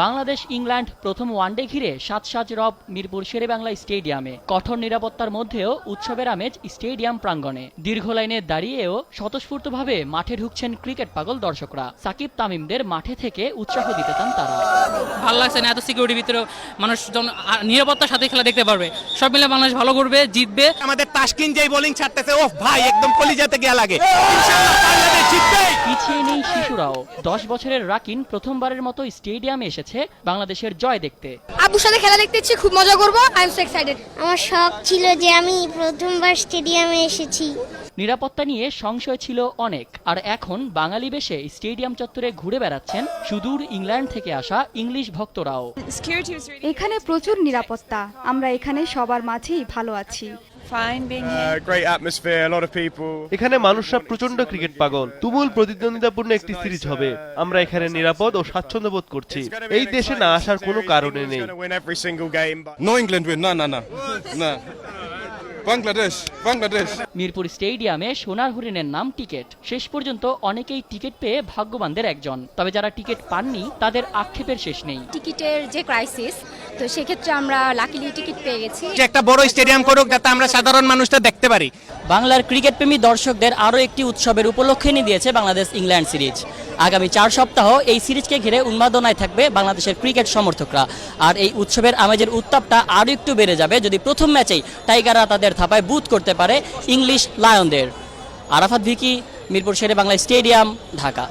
Bangladesh England প্রথম one day ঘিরে সাজ রব মিরপুর শেরেবাংলা স্টেডিয়ামে। কঠোর নিরাপত্তার মধ্যেও উৎসবের আমেজ স্টেডিয়াম প্রাঙ্গণে। দীর্ঘ লাইনে দাঁড়িয়েও স্বতঃস্ফূর্তভাবে মাঠে ঢুকছেন ক্রিকেট পাগল দর্শকরা। সাকিব তামিমদের মাঠে থেকে উৎসাহ দিতে চান তারা। ভালো লাগছে না, এত সিকিউরিটির ভিতরে মানুষজন নিরাপত্তার সাথে খেলা দেখতে পারবে। সব মিলে বাংলাদেশ ভালো করবে, জিতবে। আমাদের তাসকিন যেই বোলিং ছাড়তেছে, ওহ ভাই, একদম কলিজাতে গিয়া লাগে। ইনশাআল্লাহ বাংলাদেশ জিতবে। পিছিয়ে নেই শিশুরাও। 10 বছরের রাকিন প্রথমবারের মতো স্টেডিয়ামে এসেছে বাংলাদেশের জয় দেখতে। আব্বুর সাথে খেলা দেখতে ইচ্ছে, খুব মজা করব। I am so excited. আমার শখ ছিল যে আমি প্রথমবার স্টেডিয়ামে এসেছি। নিরাপত্তা নিয়ে সংশয় ছিল অনেক, আর এখন বাঙালি বেশে স্টেডিয়াম চত্বরে ঘুরে বেড়াচ্ছেন সুদূর ইংল্যান্ড থেকে আসা ইংলিশ ভক্তরাও। এখানে প্রচুর নিরাপত্তা, আমরা এখানে সবার মাঝেই ভালো আছি। এখানে মানুষরা প্রচন্ড ক্রিকেট পাগল। তুমুল প্রতিদ্বন্দ্বিতাপূর্ণ একটি সিরিজ হবে। আমরা এখানে নিরাপদ ও স্বাচ্ছন্দ্য বোধ করছি। এই দেশে না আসার কোনো কারণে নেই। নো ইংল্যান্ড উইন, না না না না, বাংলাদেশ। মিরপুর স্টেডিয়ামে সোনার হরিণের নাম টিকেট। শেষ পর্যন্ত অনেকেই টিকিট পেয়ে ভাগ্যবানদের একজন। তবে যারা টিকিট পাননি তাদের আক্ষেপের শেষ নেই। টিকিটের যে ক্রাইসিস, তো সেক্ষেত্রে আমরা লাকিলি টিকিট পেয়ে গেছি। যে একটা বড় স্টেডিয়াম করুক, যাতে আমরা সাধারণ মানুষটা দেখতে পারি। বাংলার ক্রিকেট প্রেমী দর্শকদের আরও একটি উৎসবের উপলক্ষে নিয়ে দিয়েছে বাংলাদেশ ইংল্যান্ড সিরিজ। আগামী 4 সপ্তাহ এই সিরিজকে ঘিরে উন্মাদনায় থাকবে বাংলাদেশের ক্রিকেট সমর্থকরা। আর এই উৎসবের আমেজের উত্তাপটা আরও একটু বেড়ে যাবে যদি প্রথম ম্যাচেই টাইগাররা তাদের থাপায় বুথ করতে পারে ইংলিশ লায়নদের। আরাফাত ভিকি, মিরপুর শেরেবাংলা স্টেডিয়াম, ঢাকা।